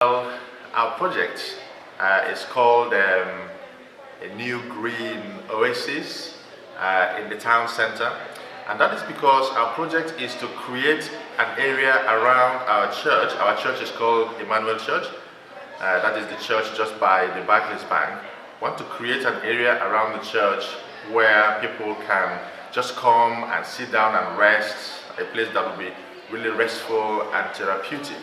Well, our project is called a new green oasis in the town center, and that is because our project is to create an area around our church. Our church is called Emmanuel Church. That is the church just by the Barclays Bank. We want to create an area around the church where people can just come and sit down and rest, a place that will be really restful and therapeutic.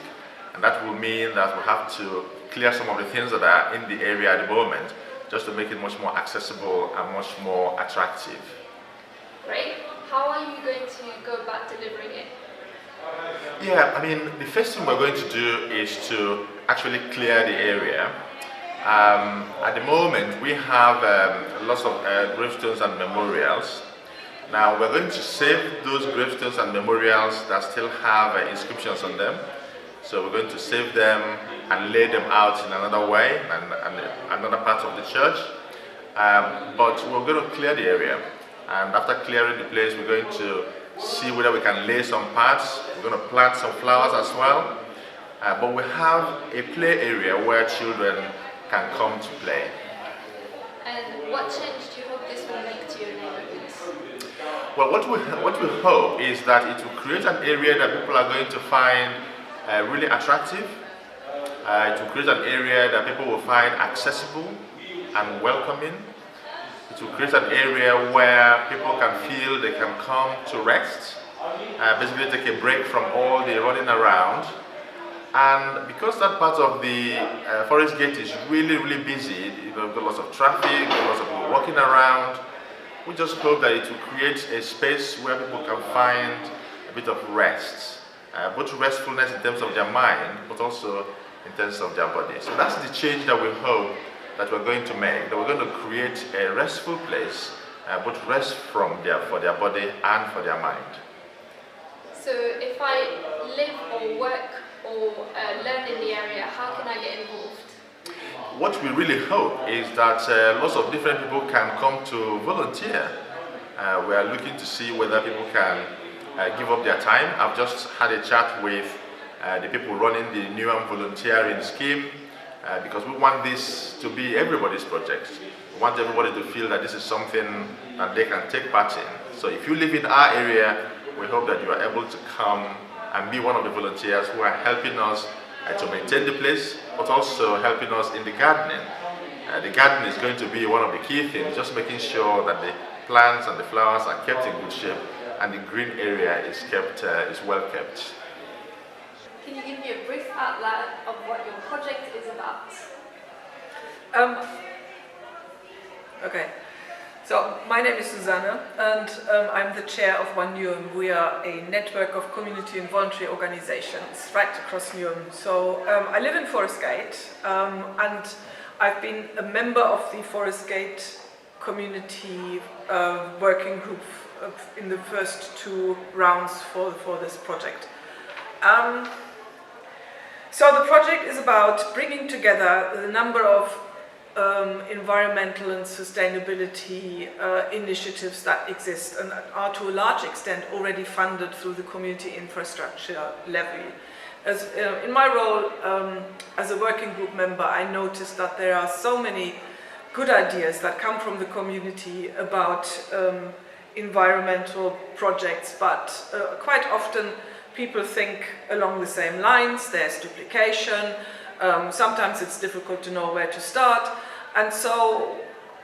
And that will mean that we have to clear some of the things that are in the area at the moment, just to make it much more accessible and much more attractive. Great. How are you going to go about delivering it? Yeah, I mean, the first thing we're going to do is to actually clear the area. At the moment, we have lots of gravestones and memorials. Now, we're going to save those gravestones and memorials that still have inscriptions on them. So we're going to save them and lay them out in another way and another part of the church. But we're going to clear the area. And after clearing the place, we're going to see whether we can lay some parts. We're going to plant some flowers as well. But we have a play area where children can come to play. And what change do you hope this will make to your neighborhoods? Well, what we hope is that it will create an area that people are going to find really attractive. It will create an area that people will find accessible and welcoming. It will create an area where people can feel they can come to rest, basically take a break from all the running around. And because that part of the Forest Gate is really, really busy, there's lots of traffic, lots of people walking around, we just hope that it will create a space where people can find a bit of rest. Both restfulness in terms of their mind, but also in terms of their body. So that's the change that we hope that we're going to make, that we're going to create a restful place, both rest for their body and for their mind. So if I live or work or learn in the area, how can I get involved? What we really hope is that lots of different people can come to volunteer. We are looking to see whether people can give up their time. I've just had a chat with the people running the Newham volunteering scheme because we want this to be everybody's project. We want everybody to feel that this is something that they can take part in. So if you live in our area, we hope that you are able to come and be one of the volunteers who are helping us to maintain the place, but also helping us in the gardening. The garden is going to be one of the key things, just making sure that the plants and the flowers are kept in good shape and the green area is well kept. Can you give me a brief outline of what your project is about? Okay, so my name is Susanne and I'm the chair of One Newham. We are a network of community and voluntary organizations right across Newham. So I live in Forest Gate and I've been a member of the Forest Gate community working group in the first 2 rounds for this project. So the project is about bringing together the number of environmental and sustainability initiatives that exist and are to a large extent already funded through the community infrastructure levy. As, in my role as a working group member, I noticed that there are so many good ideas that come from the community about environmental projects, but quite often people think along the same lines. There's duplication, sometimes it's difficult to know where to start, and so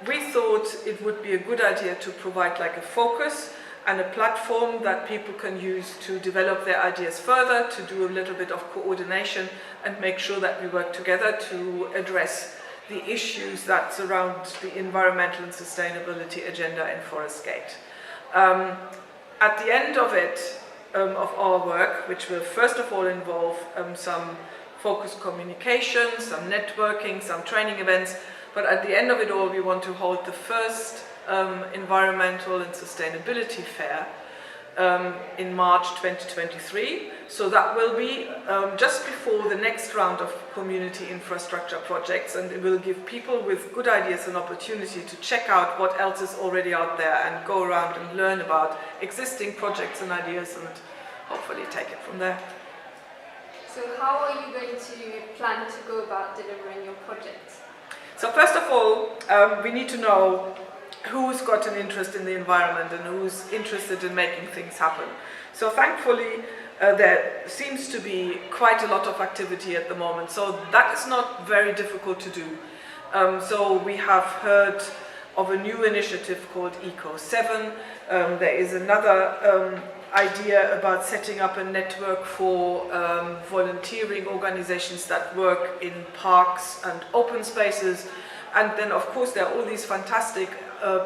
we thought it would be a good idea to provide like a focus and a platform that people can use to develop their ideas further, to do a little bit of coordination and make sure that we work together to address the issues that surround the environmental and sustainability agenda in Forest Gate. At the end of it, of our work, which will first of all involve some focused communication, some networking, some training events, but at the end of it all we want to hold the first environmental and sustainability fair in March 2023. So that will be just before the next round of community infrastructure projects, and it will give people with good ideas an opportunity to check out what else is already out there and go around and learn about existing projects and ideas and hopefully take it from there. So how are you going to plan to go about delivering your project? So first of all, we need to know who's got an interest in the environment and who's interested in making things happen. So thankfully, there seems to be quite a lot of activity at the moment, so that is not very difficult to do. So we have heard of a new initiative called Eco7. There is another idea about setting up a network for volunteering organizations that work in parks and open spaces. And then, of course, there are all these fantastic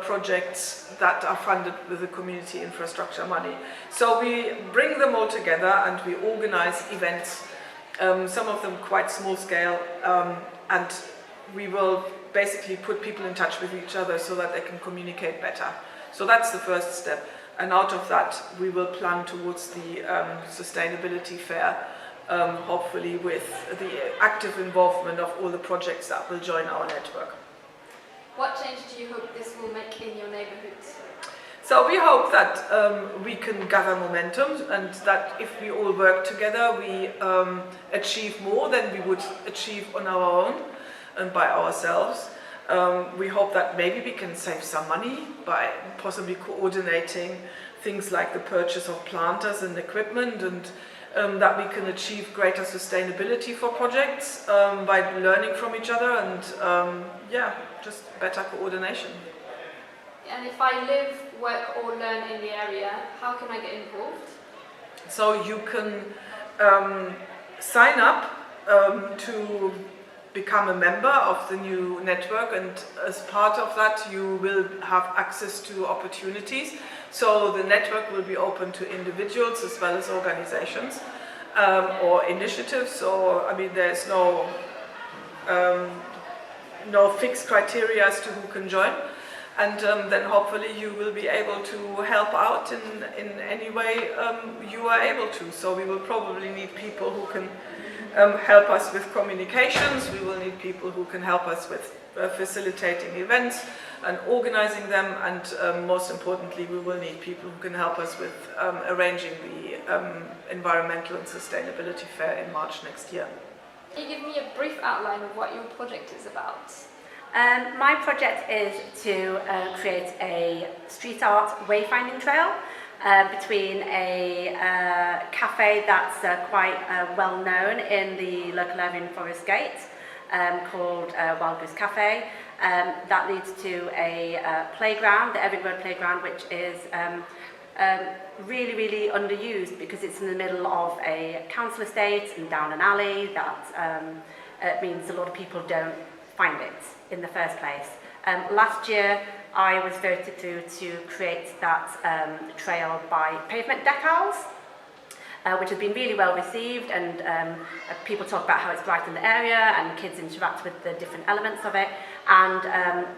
projects that are funded with the community infrastructure money. So we bring them all together and we organize events, some of them quite small scale, and we will basically put people in touch with each other so that they can communicate better. So that's the first step. And out of that, we will plan towards the sustainability fair, hopefully with the active involvement of all the projects that will join our network. What change do you hope this will make in your neighbourhood? So we hope that we can gather momentum and that if we all work together, we achieve more than we would achieve on our own and by ourselves. We hope that maybe we can save some money by possibly coordinating things like the purchase of planters and equipment, and that we can achieve greater sustainability for projects by learning from each other and just better coordination. And if I live, work or learn in the area, how can I get involved? So you can sign up to become a member of the new network, and as part of that you will have access to opportunities. So the network will be open to individuals as well as organizations or initiatives. So I mean, there's no fixed criteria as to who can join, and then hopefully you will be able to help out in any way you are able to. So we will probably need people who can help us with communications. We will need people who can help us with facilitating events and organizing them, and most importantly, we will need people who can help us with arranging the environmental and sustainability fair in March next year. Can you give me a brief outline of what your project is about? My project is to create a street art wayfinding trail between a cafe that's quite well known in the local area in Forest Gate called Wild Goose Cafe. That leads to a playground, the Ebbing Road playground, which is really, really underused because it's in the middle of a council estate and down an alley. That means a lot of people don't find it in the first place. Last year I was voted through to create that trail by pavement decals, which has been really well received, and people talk about how it's bright in the area and kids interact with the different elements of it. And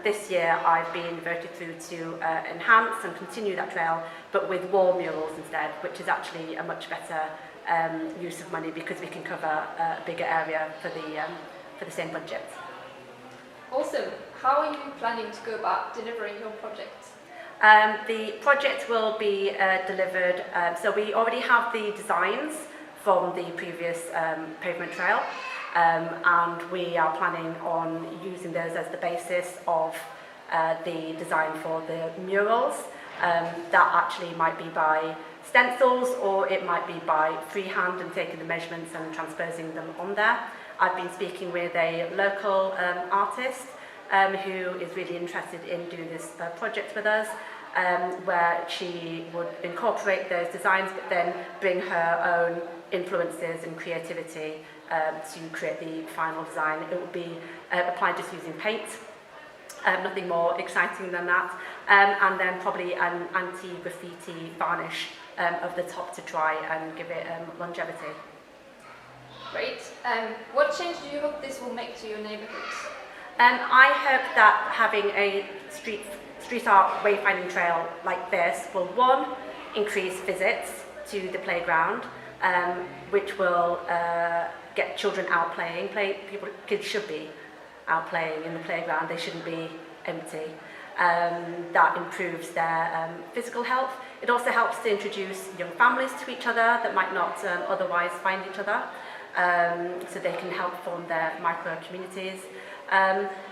this year I've been voted through to enhance and continue that trail, but with wall murals instead, which is actually a much better use of money because we can cover a bigger area for the same budget. Awesome. How are you planning to go about delivering your project? The project will be delivered, so we already have the designs from the previous pavement trail, and we are planning on using those as the basis of the design for the murals. That actually might be by stencils, or it might be by freehand and taking the measurements and transposing them on there. I've been speaking with a local artist who is really interested in doing this project with us, where she would incorporate those designs but then bring her own influences and creativity to create the final design. It would be applied just using paint, nothing more exciting than that, and then probably an anti-graffiti varnish of the top to try and give it longevity. Great. What change do you hope this will make to your neighbourhood? I hope that having a street art wayfinding trail like this will, one, increase visits to the playground, which will get children out playing. Kids should be out playing in the playground, they shouldn't be empty. That improves their physical health. It also helps to introduce young families to each other that might not otherwise find each other. so they can help form their micro-communities.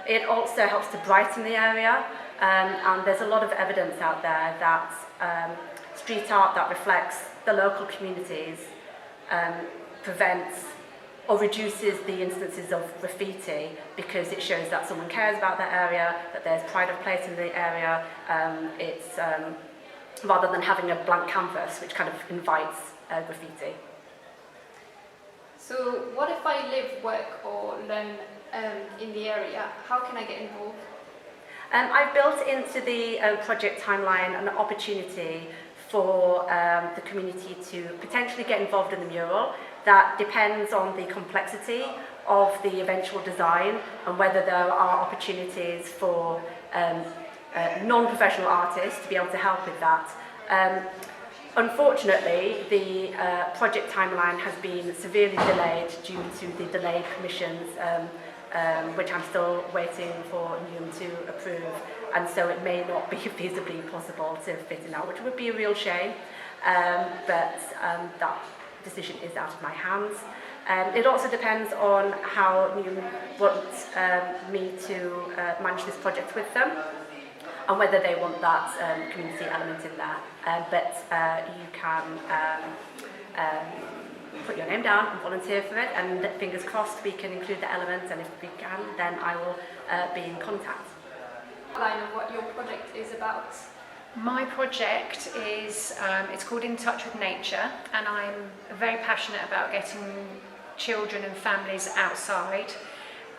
It also helps to brighten the area, and there's a lot of evidence out there that street art that reflects the local communities prevents or reduces the instances of graffiti, because it shows that someone cares about that area, that there's pride of place in the area. It's rather than having a blank canvas, which kind of invites graffiti. So what if I live, work or learn in the area? How can I get involved? I've built into the project timeline an opportunity for the community to potentially get involved in the mural. That depends on the complexity of the eventual design and whether there are opportunities for non-professional artists to be able to help with that. Unfortunately, the project timeline has been severely delayed due to the delayed permissions, which I'm still waiting for NUM to approve, and so it may not be feasibly possible to fit in that, which would be a real shame, but that decision is out of my hands. It also depends on how NUM wants me to manage this project with them, and whether they want that community element in there. But you can put your name down and volunteer for it, and fingers crossed we can include the element, and if we can, then I will be in contact. Line of what your project is about. My project is, it's called In Touch with Nature, and I'm very passionate about getting children and families outside,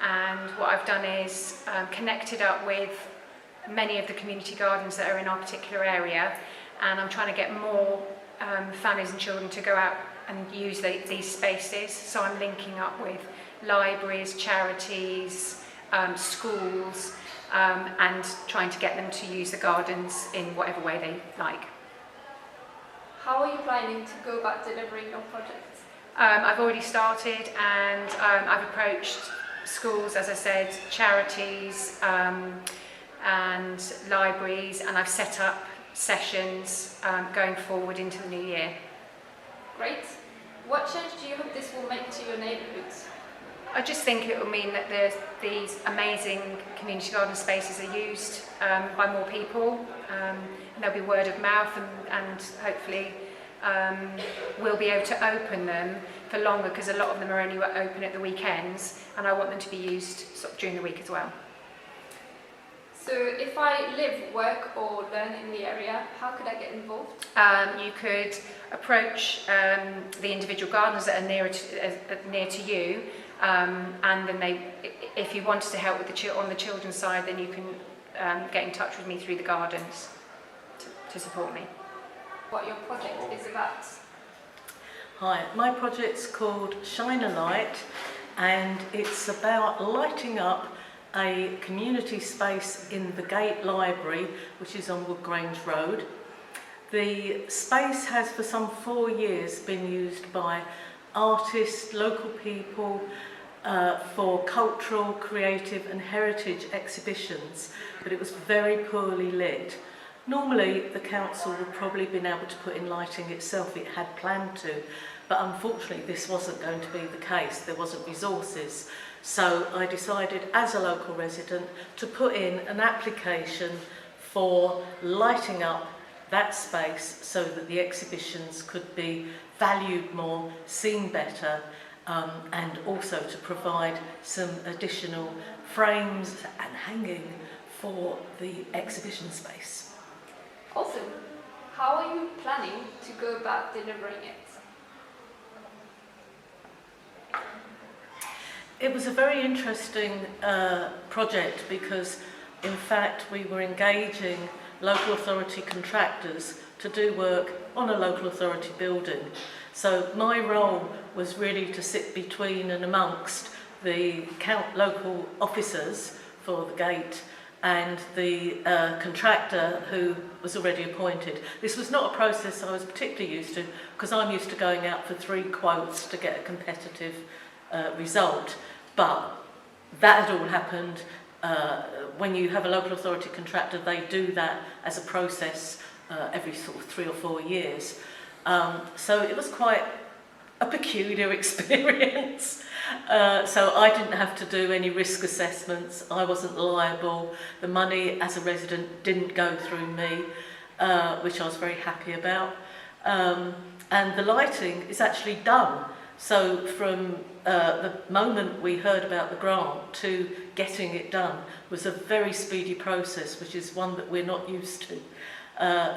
and what I've done is connected up with many of the community gardens that are in our particular area, and I'm trying to get more families and children to go out and use these spaces. So I'm linking up with libraries, charities, schools, and trying to get them to use the gardens in whatever way they like. How are you planning to go about delivering your project? I've already started, and I've approached schools, as I said, charities, and libraries, and I've set up sessions going forward into the new year. Great. What change do you hope this will make to your neighbourhoods? I just think it will mean that these amazing community garden spaces are used by more people, and there'll be word of mouth, and hopefully we'll be able to open them for longer, because a lot of them are only open at the weekends, and I want them to be used sort of during the week as well. So if I live, work or learn in the area, how could I get involved? You could approach the individual gardens that are near to you, and then if you wanted to help with on the children's side, then you can get in touch with me through the gardens to support me. What your project is about? Hi, my project's called Shine a Light, and it's about lighting up a community space in the Gate Library, which is on Wood Grange Road. The space has for some 4 years been used by artists, local people, for cultural, creative and heritage exhibitions, but it was very poorly lit. Normally the council would probably been able to put in lighting itself, it had planned to, but unfortunately this wasn't going to be the case, there wasn't resources. So I decided as a local resident to put in an application for lighting up that space so that the exhibitions could be valued more, seen better, and also to provide some additional frames and hanging for the exhibition space. Awesome. How are you planning to go about delivering it? It was a very interesting project because, in fact, we were engaging local authority contractors to do work on a local authority building. So my role was really to sit between and amongst the local officers for the Gate and the contractor who was already appointed. This was not a process I was particularly used to, because I'm used to going out for 3 quotes to get a competitive result, but that had all happened. When you have a local authority contractor, they do that as a process every sort of 3 or 4 years. So it was quite a peculiar experience. So I didn't have to do any risk assessments. I wasn't liable. The money as a resident didn't go through me, which I was very happy about. And the lighting is actually done. So from the moment we heard about the grant to getting it done was a very speedy process, which is one that we're not used to.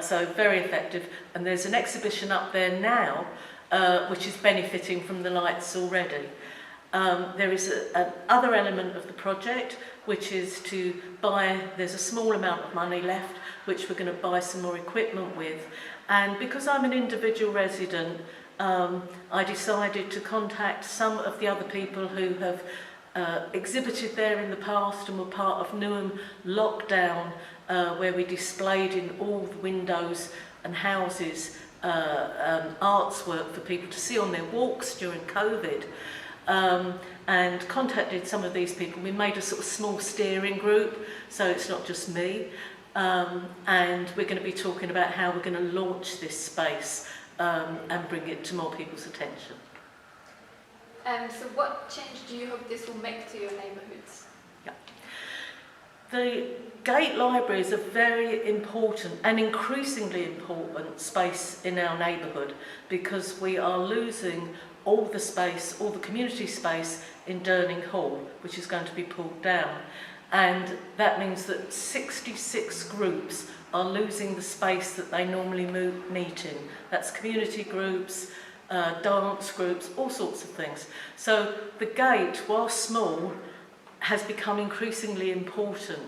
So very effective. And there's an exhibition up there now, which is benefiting from the lights already. There is another element of the project, which is to buy, there's a small amount of money left, which we're going to buy some more equipment with. And because I'm an individual resident, I decided to contact some of the other people who have exhibited there in the past and were part of Newham Lockdown, where we displayed in all the windows and houses arts work for people to see on their walks during COVID. And contacted some of these people. We made a sort of small steering group, so it's not just me. And we're going to be talking about how we're going to launch this space and bring it to more people's attention. So what change do you hope this will make to your neighbourhoods? Yeah. The Gate Library is a very important and increasingly important space in our neighbourhood because we are losing all the space, all the community space in Durning Hall, which is going to be pulled down. And that means that 66 groups are losing the space that they normally meet in. That's community groups, dance groups, all sorts of things. So the Gate, while small, has become increasingly important.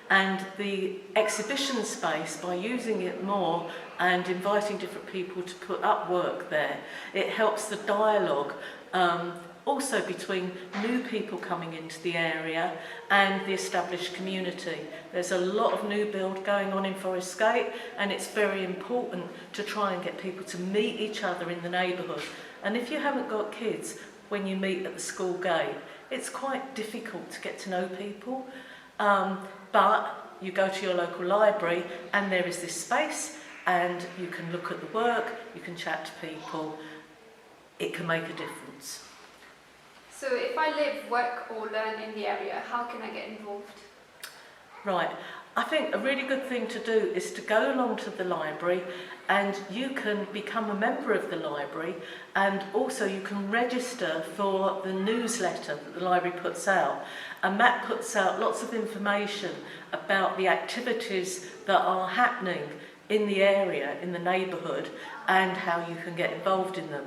And the exhibition space, by using it more and inviting different people to put up work there, it helps the dialogue also between new people coming into the area and the established community. There's a lot of new build going on in Forest Gate, and it's very important to try and get people to meet each other in the neighbourhood. And if you haven't got kids, when you meet at the school gate, it's quite difficult to get to know people. But you go to your local library and there is this space and you can look at the work, you can chat to people, it can make a difference. So if I live, work or learn in the area, how can I get involved? Right, I think a really good thing to do is to go along to the library and you can become a member of the library, and also you can register for the newsletter that the library puts out. And that puts out lots of information about the activities that are happening in the area, in the neighbourhood, and how you can get involved in them.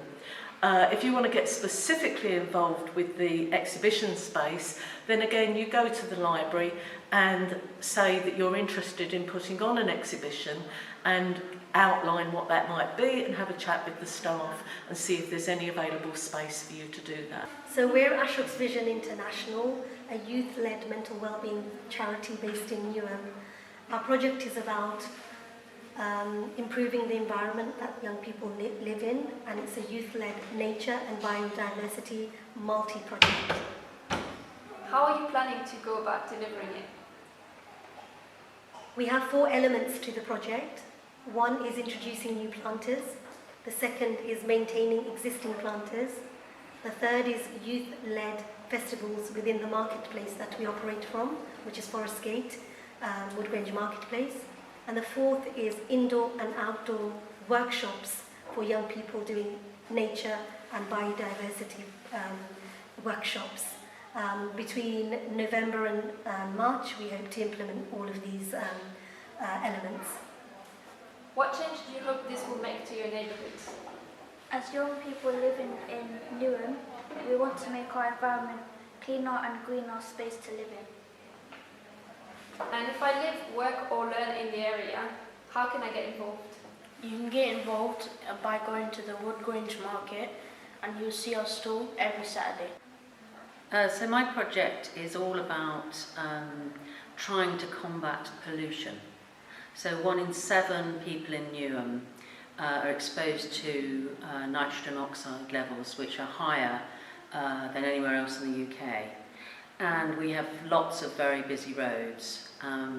If you want to get specifically involved with the exhibition space, then again you go to the library and say that you're interested in putting on an exhibition and outline what that might be and have a chat with the staff and see if there's any available space for you to do that. So we're Ashok's Vision International, a youth-led mental wellbeing charity based in Newham. Our project is about improving the environment that young people live in, and it's a youth-led nature and biodiversity multi-project. How are you planning to go about delivering it? We have 4 elements to the project. One is introducing new planters. The second is maintaining existing planters. The third is youth-led festivals within the marketplace that we operate from, which is Forest Gate, Woodgrange Marketplace. And the fourth is indoor and outdoor workshops for young people doing nature and biodiversity workshops. Between November and March, we hope to implement all of these elements. What change do you hope this will make to your neighbourhoods? As young people living in Newham, we want to make our environment cleaner and greener space to live in. And if I live, work or learn in the area, how can I get involved? You can get involved by going to the Woodgrange Market, and you'll see our stall every Saturday. So my project is all about trying to combat pollution. So 1 in 7 people in Newham are exposed to nitrogen oxide levels which are higher than anywhere else in the UK. And we have lots of very busy roads.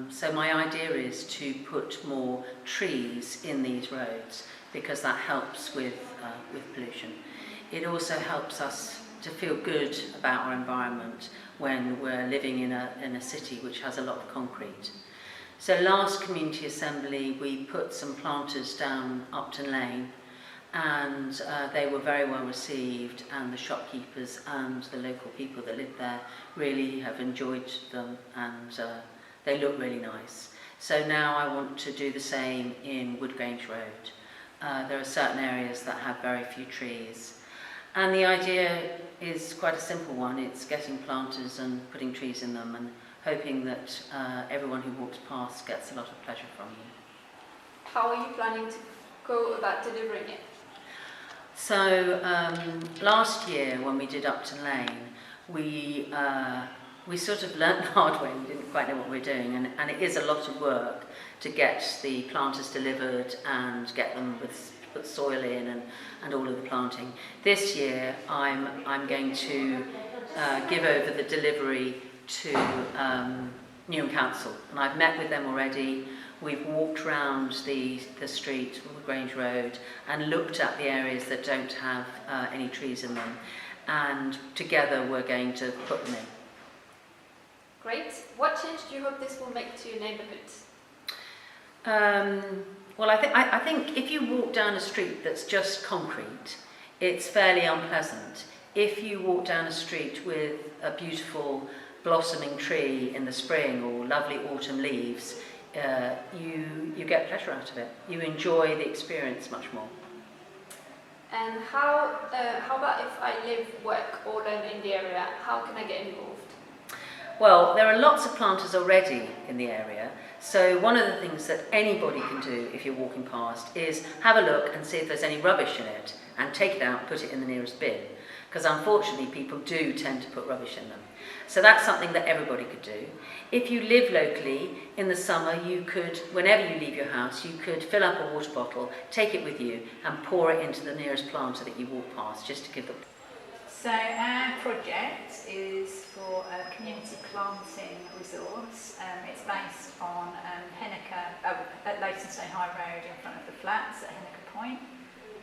So my idea is to put more trees in these roads because that helps with pollution. it also helps us to feel good about our environment when we're living in a city which has a lot of concrete. So last community assembly we put some planters down Upton Lane, and they were very well received, and the shopkeepers and the local people that live there really have enjoyed them, and they look really nice. So now I want to do the same in Woodgrange Road. There are certain areas that have very few trees, and the idea is quite a simple one. It's getting planters and putting trees in them and hoping that everyone who walks past gets a lot of pleasure from you. How are you planning to go about delivering it? So last year when we did Upton Lane, we sort of learnt the hard way. We didn't quite know what we were doing, and it is a lot of work to get the planters delivered and get them put soil in and all of the planting. This year I'm going to give over the delivery to Newham Council, and I've met with them already. We've walked around the street, Woodgrange Road, and looked at the areas that don't have any trees in them, and together we're going to put them in. Great. What change do you hope this will make to your neighbourhood? Well, I think if you walk down a street that's just concrete, it's fairly unpleasant. If you walk down a street with a beautiful blossoming tree in the spring or lovely autumn leaves, you get pleasure out of it. You enjoy the experience much more. And how about if I live, work or learn in the area, how can I get involved? Well, there are lots of planters already in the area, so one of the things that anybody can do if you're walking past is have a look and see if there's any rubbish in it and take it out and put it in the nearest bin, because unfortunately people do tend to put rubbish in them. So that's something that everybody could do. If you live locally, in the summer you could, whenever you leave your house, you could fill up a water bottle, take it with you and pour it into the nearest planter that you walk past, just to give them. So our project is for a community planting resource. It's based on Henniker, at Leytonstone High Road in front of the flats at Henniker Point.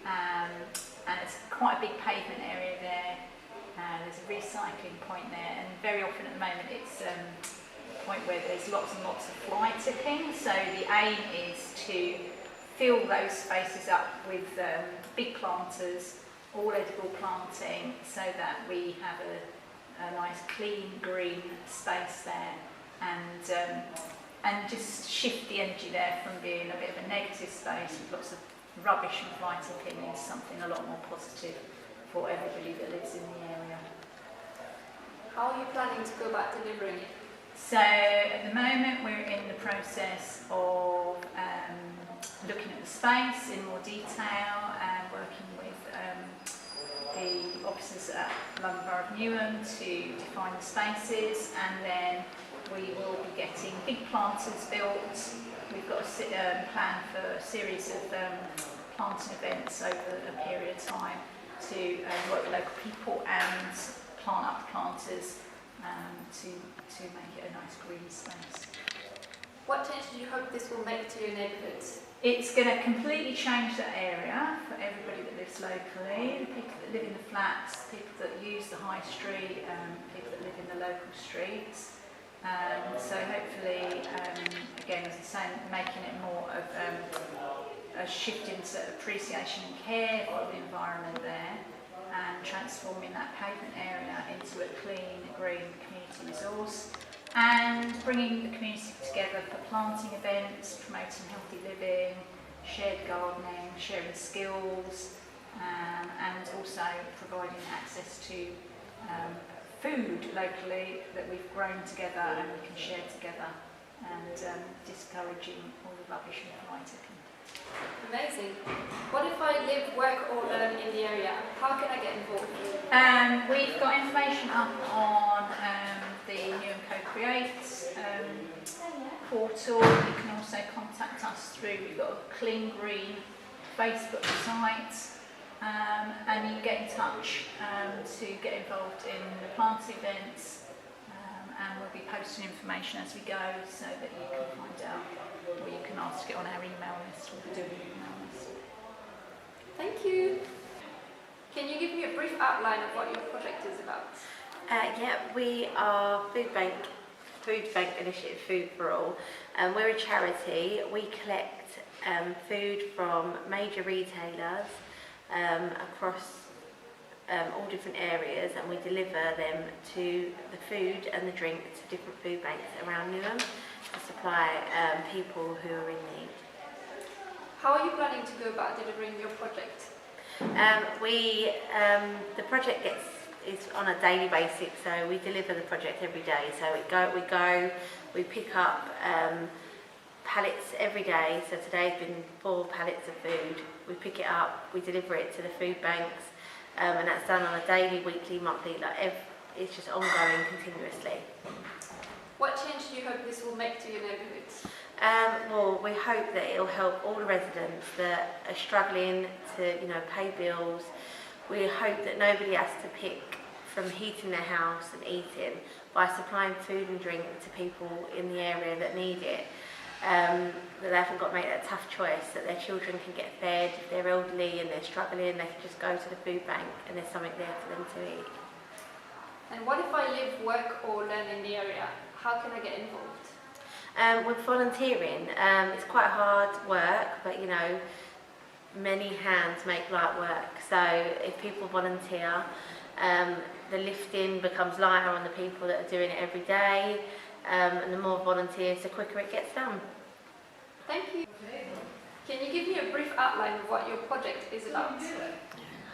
And it's quite a big pavement area there. There's a recycling point there, and very often at the moment it's a point where there's lots and lots of fly tipping. So the aim is to fill those spaces up with big planters, all edible planting, so that we have a nice clean green space there, and just shift the energy there from being a bit of a negative space with lots of rubbish and fly tipping into something a lot more positive for everybody that lives in the area. How are you planning to go about delivering it? So at the moment we're in the process of looking at the space in more detail and working with the officers at London Borough of Newham to define the spaces, and then we will be getting big planters built. We've got a plan for a series of planting events over a period of time to work with local people and plant up the planters to make it a nice green space. What change do you hope this will make to your neighbourhoods? It's going to completely change that area for everybody that lives locally, the people that live in the flats, people that use the high street, people that live in the local streets. So hopefully, again, as I say, making it more of a shift into appreciation and care for the environment there, and transforming that pavement area into a clean, green community resource, and bringing the community together for planting events, promoting healthy living, shared gardening, sharing skills, and also providing access to food locally that we've grown together and we can share together, and discouraging all the rubbish and fly tipping. Amazing. What if I live, work or learn in the area? How can I get involved? We've got information up on the Newham Co-Create portal. You can also contact us through, we've got a Clean Green Facebook site, and you can get in touch to get involved in the plant events, and we'll be posting information as we go so that you can find out, or you can ask to get on our email list. We'll be doing an email list. Thank you. Can you give me a brief outline of what your project is about? Yeah, we are food bank initiative, Food for All. We're a charity. We collect food from major retailers across all different areas, and we deliver them to the food and the drink to different food banks around Newham to supply people who are in need. How are you planning to go about delivering your project? The project is on a daily basis, so we deliver the project every day. So we pick up pallets every day. So today's been 4 pallets of food. We pick it up, we deliver it to the food banks, and that's done on a daily, weekly, monthly. It's just ongoing continuously. What change do you hope this will make to your neighbourhoods? Well, we hope that it'll help all the residents that are struggling to, pay bills. We hope that nobody has to pick from heating their house and eating by supplying food and drink to people in the area that need it. That they haven't got to make that tough choice, that their children can get fed. If they're elderly and they're struggling, they can just go to the food bank and there's something there for them to eat. And what if I live, work or learn in the area? How can I get involved? With volunteering, it's quite hard work, but many hands make light work. So if people volunteer, the lifting becomes lighter on the people that are doing it every day, and the more volunteers, the quicker it gets done. Thank you. Can you give me a brief outline of what your project is about?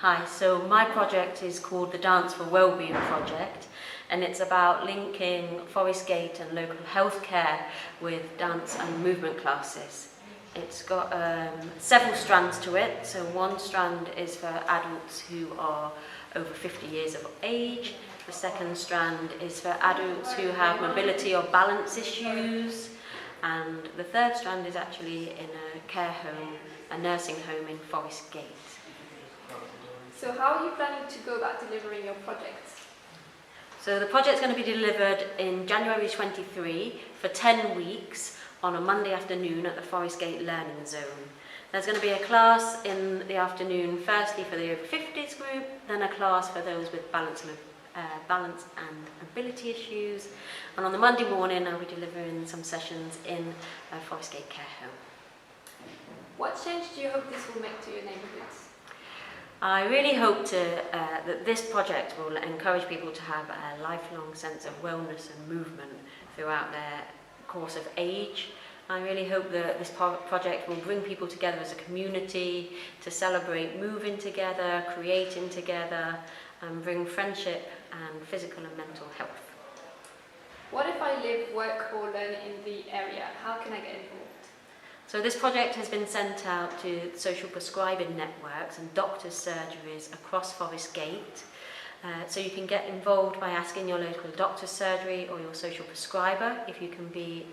Hi, so my project is called the Dance for Wellbeing Project, and it's about linking Forest Gate and local healthcare with dance and movement classes. It's got 7 strands to it. So one strand is for adults who are over 50 years of age. The second strand is for adults who have mobility or balance issues. And the third strand is actually in a care home, a nursing home in Forest Gate. So how are you planning to go about delivering your project? So the project's going to be delivered in January 23 for 10 weeks on a Monday afternoon at the Forest Gate Learning Zone. There's going to be a class in the afternoon, firstly for the over 50s group, then a class for those with balance and mobility issues, and on the Monday morning I'll be delivering some sessions in a Forest Gate care home. What change do you hope this will make to your neighbourhoods? I really hope that this project will encourage people to have a lifelong sense of wellness and movement throughout their course of age. I really hope that this project will bring people together as a community to celebrate moving together, creating together, and bring friendship and physical and mental health. What if I live, work or learn in the area? How can I get involved? So this project has been sent out to social prescribing networks and doctors' surgeries across Forest Gate. So you can get involved by asking your local doctor's surgery or your social prescriber if you can be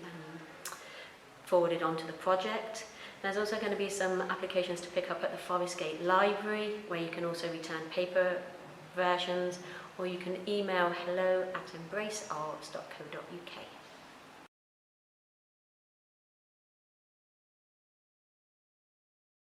forwarded onto the project. There's also going to be some applications to pick up at the Forest Gate Library, where you can also return paper versions, or you can email hello@embracearts.co.uk.